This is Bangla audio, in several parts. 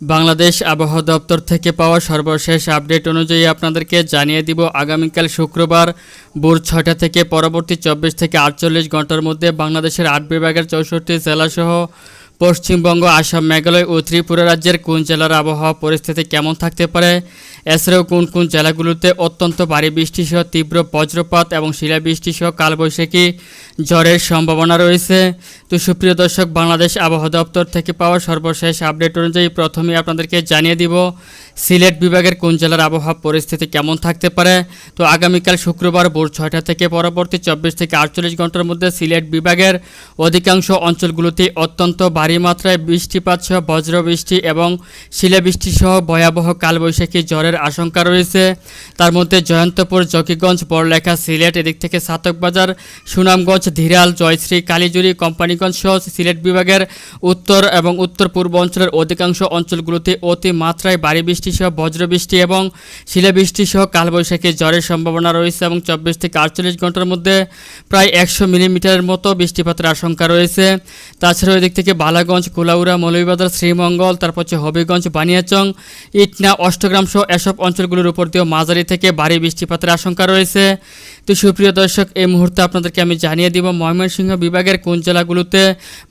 বাংলাদেশ আবহাওয়া দপ্তর থেকে পাওয়া সর্বশেষ আপডেট অনুযায়ী আপনাদেরকে জানিয়ে দিব আগামীকাল শুক্রবার ভোর ৬টা থেকে পরবর্তী ২৪ থেকে ৪৮ ঘন্টার মধ্যে বাংলাদেশের ৮ বিভাগের ৬৪ জেলাসহ পশ্চিমবঙ্গ, আসাম, মেঘালয় ও ত্রিপুরা রাজ্যের কোন জেলার আবহাওয়া পরিস্থিতি কেমন থাকতে পারে, এছাড়াও কোন কোন জেলাগুলোতে অত্যন্ত ভারী বৃষ্টিসহ তীব্র বজ্রপাত এবং শিলাবৃষ্টিসহ কালবৈশাখী ঝড়ের সম্ভাবনা রয়েছে। তো সুপ্রিয় দর্শক, বাংলাদেশ আবহাওয়া দপ্তর থেকে পাওয়া সর্বশেষ আপডেট অনুযায়ী প্রথমেই আপনাদেরকে জানিয়ে দিব সিলেট বিভাগের কোন জেলার আবহাওয়া পরিস্থিতি কেমন থাকতে পারে। তো আগামীকাল শুক্রবার ভোর ৬টা থেকে পরবর্তী ২৪ থেকে ৪৮ ঘন্টার মধ্যে সিলেট বিভাগের অধিকাংশ অঞ্চলগুলোতে অত্যন্ত ভারী মাত্রায় বৃষ্টিপাত সহ বজ্রবৃষ্টি এবং শিলাবৃষ্টি সহ ভয়াবহ কালবৈশাখী ঝড়ের আশঙ্কা রয়েছে। তার মধ্যে জয়ন্তপুর, জকিগঞ্জ, বড়লেখা, সিলেট, এদিক থেকে সাতকবাজার, সুনামগঞ্জ, ধীরাল, জয়শ্রী, কালীজুরি, কোম্পানিগঞ্জ সহ সিলেট বিভাগের উত্তর এবং উত্তর পূর্ব অঞ্চলের অধিকাংশ অঞ্চলগুলোতে অতি মাত্রায় ভারী বৃষ্টি সহ বজ্রবৃষ্টি এবং শিলাবৃষ্টি সহ কালবৈশাখী ঝড়ের সম্ভাবনা রয়েছে এবং ২৪ থেকে ৪৮ ঘন্টার মধ্যে প্রায় ১০০ মিলিমিটারের মতো বৃষ্টিপাতের আশঙ্কা রয়েছে। তাছাড়াও এদিক থেকে বালাগঞ্জ, কুলাউড়া, মৌলভীবাজার, শ্রীমঙ্গল, তারপর হচ্ছে হবিগঞ্জ, বানিয়াচং, ইটনা, অষ্টগ্রাম সহ এসব অঞ্চলগুলোর উপর দিয়েও মাঝারি থেকে ভারী বৃষ্টিপাতের আশঙ্কা রয়েছে। তো সুপ্রিয় দর্শক, এই মুহূর্তে আপনাদেরকে আমি জানিয়ে দিব ময়মনসিংহ বিভাগের কোন জেলাগুলোতে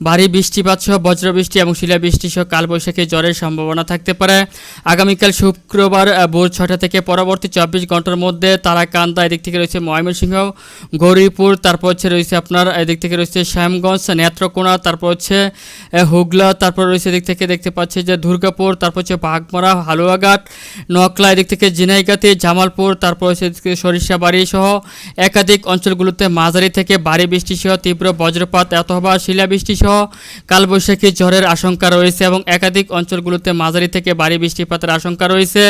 ভারী বৃষ্টিপাত সহ বজ্রবৃষ্টি এবং শিলাবৃষ্টি সহ কালবৈশাখী ঝড়ের সম্ভাবনা থাকতে পারে। আগামীকাল শুক্রবার ভোর ৬টা থেকে পরবর্তী ২৪ ঘন্টার মধ্যে তারাকান্দা, এদিক থেকে রয়েছে ময়মনসিংহ, গৌরীপুর, তারপর হচ্ছে রয়েছে আপনার এদিক থেকে রয়েছে শ্যামগঞ্জ, নেত্রকোনা, তারপর হচ্ছে হুগলা, তারপর রয়েছে এদিক থেকে দেখতে পাচ্ছি যে দুর্গাপুর, তারপর হচ্ছে বাঘমারা, হালুয়াঘাট, নকলা, এদিক থেকে ঝিনাইগাতি, জামালপুর, তারপর হচ্ছে সরিষাবাড়ি সহ একাধিক অঞ্চলগুলোতে মাঝারি থেকে ভারী বৃষ্টি সহ তীব্র বজ্রপাত অথবা শিলাবৃষ্টি সহ কালবৈশাখী ঝড়ের আশঙ্কা রয়েছে এবং একাধিক অঞ্চলগুলোতে মাঝারি থেকে ভারী বৃষ্টিপাতের আশঙ্কা রয়েছে।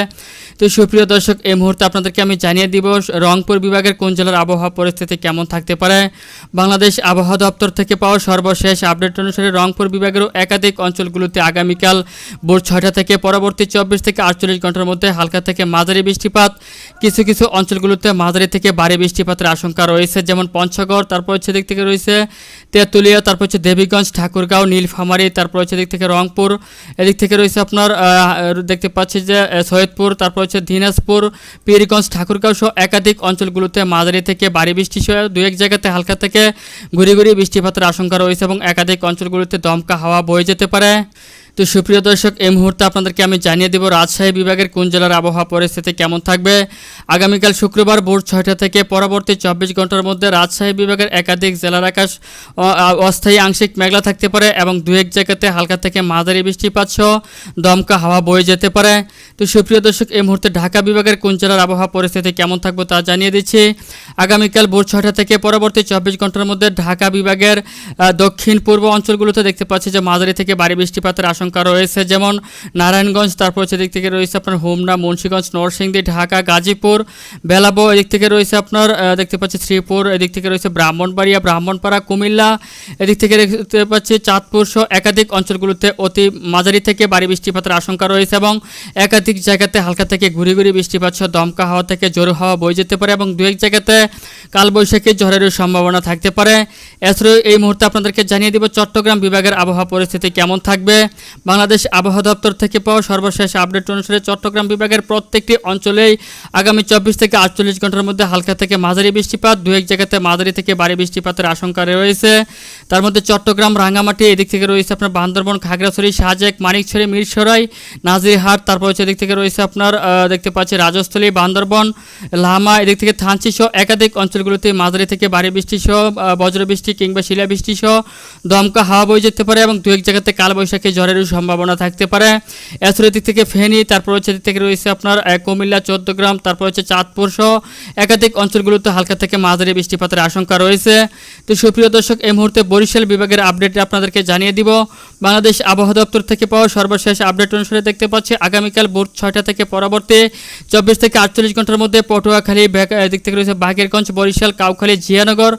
তো সুপ্রিয় দর্শক, এই মুহূর্তে আপনাদেরকে আমি জানিয়ে দিব রংপুর বিভাগের কোন জেলার আবহাওয়া পরিস্থিতি কেমন থাকতে পারে। বাংলাদেশ আবহাওয়া দপ্তর থেকে পাওয়া সর্বশেষ আপডেট অনুসারে রংপুর বিভাগেরও একাধিক অঞ্চলগুলোতে আগামীকাল ভোর ৬টা থেকে পরবর্তী ২৪ থেকে ৪৮ ঘন্টার মধ্যে হালকা থেকে মাঝারি বৃষ্টিপাত, কিছু কিছু অঞ্চলগুলোতে মাঝারি থেকে ভারী বৃষ্টিপাতের আশঙ্কা রয়েছে, যেমন পঞ্চগড়, তারপর হচ্ছে দিক থেকে রয়েছে তেঁতুলিয়া, তারপর হচ্ছে দেবীগঞ্জ, ঠাকুরগাঁও, নীলফামারী, তারপর হচ্ছে দিক থেকে রংপুর, এদিক থেকে রয়েছে আপনার দেখতে পাচ্ছি যে সৈয়দপুর, তারপর হচ্ছে দিনাজপুর, পীরগঞ্জ, ঠাকুরগাঁও সহ একাধিক অঞ্চলগুলোতে মাঝারি থেকে ভারী বৃষ্টি সহ দু এক জায়গাতে হালকা থেকে ঘুরি ঘুরি বৃষ্টিপাতের আশঙ্কা রয়েছে এবং একাধিক অঞ্চলগুলোতে দমকা হাওয়া বয়ে যেতে পারে। তো সুপ্রিয় দর্শক, এই মুহূর্তে আপনাদেরকে আমি জানিয়ে দেব রাজশাহী বিভাগের কোন জেলার আবহাওয়া পরিস্থিতি কেমন থাকবে। আগামীকাল শুক্রবার ভোর ৬টা থেকে পরবর্তী ২৪ ঘন্টার মধ্যে রাজশাহী বিভাগের একাধিক জেলার আকাশ অস্থায়ী আংশিক মেঘলা থাকতে পারে এবং দু এক জায়গাতে হালকা থেকে মাঝারি বৃষ্টিপাত সহ দমকা হাওয়া বয়ে যেতে পারে। তো সুপ্রিয় দর্শক, এই মুহূর্তে ঢাকা বিভাগের কোন জেলার আবহাওয়া পরিস্থিতি কেমন থাকবে তা জানিয়ে দিচ্ছি। আগামীকাল ভোর ৬টা থেকে পরবর্তী ২৪ ঘন্টার মধ্যে ঢাকা বিভাগের দক্ষিণ পূর্ব অঞ্চলগুলোতে দেখতে পাচ্ছি যে মাঝারি থেকে ভারী বৃষ্টিপাতের আশঙ্কা রয়েছে, যেমন নারায়ণগঞ্জ, তারপর হচ্ছে দিক থেকে রয়েছে আপনার হোমনা, মুন্সিগঞ্জ, নরসিংদী, ঢাকা, গাজীপুর, বেলাবো, এদিক থেকে রয়েছে আপনার দেখতে পাচ্ছি শ্রীপুর, এদিক থেকে রয়েছে ব্রাহ্মণবাড়িয়া, ব্রাহ্মণপাড়া, কুমিল্লা, এদিক থেকে দেখতে পাচ্ছি চাঁদপুর সহ একাধিক অঞ্চলগুলোতে অতি মাঝারি থেকে ভারী বৃষ্টিপাতের আশঙ্কা রয়েছে এবং একাধিক জায়গাতে হালকা থেকে ঘুরি ঘুরি বৃষ্টিপাত সহ দমকা হাওয়া থেকে জোর হাওয়া বয়ে যেতে পারে এবং দু এক জায়গাতে কালবৈশাখী ঝড়েরও সম্ভাবনা থাকতে পারে। এছাড়াও এই মুহূর্তে আপনাদেরকে জানিয়ে দিব চট্টগ্রাম বিভাগের আবহাওয়া পরিস্থিতি কেমন থাকবে। বাংলাদেশ আবহাওয়া দপ্তর থেকে পাওয়া সর্বশেষ আপডেট অনুসারে চট্টগ্রাম বিভাগের প্রত্যেকটি অঞ্চলেই আগামী ২৪ থেকে ৪৮ ঘন্টার মধ্যে হালকা থেকে মাঝারি বৃষ্টিপাত, দু এক জায়গাতে মাঝারি থেকে ভারী বৃষ্টিপাতের আশঙ্কা রয়েছে। তার মধ্যে চট্টগ্রাম, রাঙ্গামাটি, এদিক থেকে রয়েছে আপনার বান্দরবন, খাগড়াছড়ি, সাজেক, মানিকছড়ি, মিরসরাই, নাজিরহাট, তারপর হচ্ছে এদিক থেকে রয়েছে আপনার দেখতে পাচ্ছি রাজস্থলী, বান্দরবন, লামা, এদিক থেকে থানচি সহ একাধিক অঞ্চলগুলোতে মাঝারি থেকে ভারী বৃষ্টি সহ বজ্রবৃষ্টি কিংবা শিলাবৃষ্টি সহ দমকা হাওয়া বয়ে যেতে পারে এবং দু এক জায়গাতে কালবৈশাখী ঝড়েরও সম্ভাবনা থাকতে পারে। এছাড়া দিক থেকে ফেনী, তারপর হচ্ছে দিক থেকে রয়েছে আপনার কুমিল্লা, চৌদ্দগ্রাম, তারপর হচ্ছে চাঁদপুর সহ একাধিক অঞ্চলগুলোতে হালকা থেকে মাঝারি বৃষ্টিপাতের আশঙ্কা রয়েছে। তো সুপ্রিয় দর্শক, এই মুহূর্তে বরিশাল বিভাগের আপডেট আপনাদেরকে জানিয়ে দিব। বাংলাদেশ আবহাওয়া দপ্তর থেকে পাওয়া সর্বশেষ আপডেট অনুসারে দেখতে পাচ্ছি আগামীকাল ভোর ৬টা থেকে পরবর্তী ২৪ থেকে ৪৮ ঘন্টার মধ্যে পটুয়াখালী, দিক থেকে রয়েছে বাগেরগঞ্জ, বরিশাল, কাউখালী, জিয়ানগর,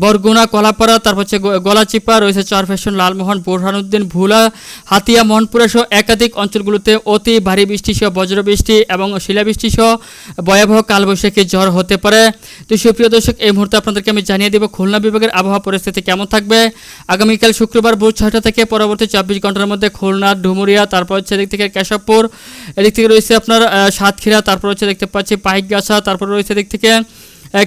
বরগুনা, কলাপাড়া, তারপর হচ্ছে গলাচিপা, রয়েছে চরফ্যাশন, লালমোহন, বোরহানুদ্দিন, ভুলা, হাত হাতিয়া মনপুরা সহ একাধিক অঞ্চলগুলোতে অতি ভারী বৃষ্টি সহ বজ্রবৃষ্টি এবং শিলাবৃষ্টি সহ ভয়াবহ কালবৈশাখী ঝড় হতে পারে। তো সুপ্রিয় দর্শক, এই মুহূর্তে আপনাদেরকে আমি জানিয়ে দেব খুলনা বিভাগের আবহাওয়া পরিস্থিতি কেমন থাকবে। আগামীকাল শুক্রবার ভোর 6টা থেকে পরবর্তী 24 ঘন্টার মধ্যে খুলনা, ডুমুরিয়া, তারপর হচ্ছে এদিক থেকে কেশবপুর, এদিক থেকে রয়েছে আপনার সাতক্ষীরা, তারপর হচ্ছে দেখতে পাচ্ছি পাইকগাছা, তারপর রয়েছে এদিক থেকে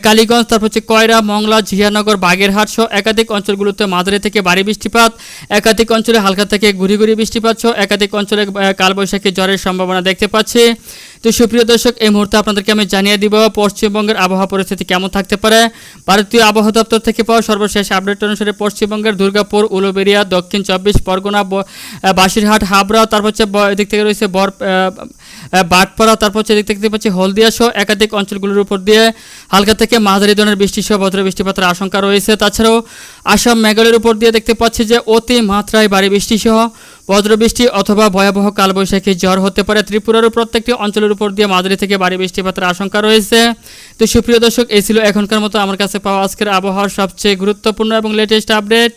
কালীগঞ্জ, তারপর হচ্ছে কয়রা, মংলা, জিয়ানগর, বাগেরহাট সহ একাধিক অঞ্চলগুলোতে মাঝারি থেকে ভারী বৃষ্টিপাত, একাধিক অঞ্চলে হালকা থেকে গুড়ি গুড়ি বৃষ্টিপাত সহ একাধিক অঞ্চলে কালবৈশাখী ঝড়ের সম্ভাবনা দেখতে পাচ্ছি। তো সুপ্রিয় দর্শক, এই মুহূর্তে আপনাদেরকে আমি জানিয়ে দিব পশ্চিমবঙ্গের আবহাওয়া পরিস্থিতি কেমন থাকতে পারে। ভারতীয় আবহাওয়া দপ্তর থেকে পাওয়া সর্বশেষ আপডেট অনুসারে পশ্চিমবঙ্গের দুর্গাপুর, উলুবেড়িয়া, দক্ষিণ 24 পরগনা, বাসিরহাট, হাবড়া, তারপর হচ্ছে এদিক থেকে রয়েছে বাটপাড়া, তারপর হচ্ছে এদিক থেকে দেখতে পাচ্ছি হলদিয়া সহ একাধিক অঞ্চলগুলোর উপর দিয়ে হালকা থেকে মাঝারি ধরনের বৃষ্টি সহ বজ্র বৃষ্টিপাতের আশঙ্কা রয়েছে। তাছাড়াও আসাম, মেঘালয়ের উপর দিয়ে দেখতে পাচ্ছি যে অতি মাত্রায় ভারী বৃষ্টি সহ বজ্রবৃষ্টি অথবা ভয়াবহ কালবৈশাখী ঝড় হতে পারে। ত্রিপুরারও প্রত্যেকটি অঞ্চলের উপর দিয়ে মাঝারি থেকে ভারী বৃষ্টিপাতের আশঙ্কা রয়েছে। তো সুপ্রিয় দর্শক, এই ছিল এখনকার মতো আমার কাছে পাওয়া আজকের আবহাওয়ার সবচেয়ে গুরুত্বপূর্ণ এবং লেটেস্ট আপডেট।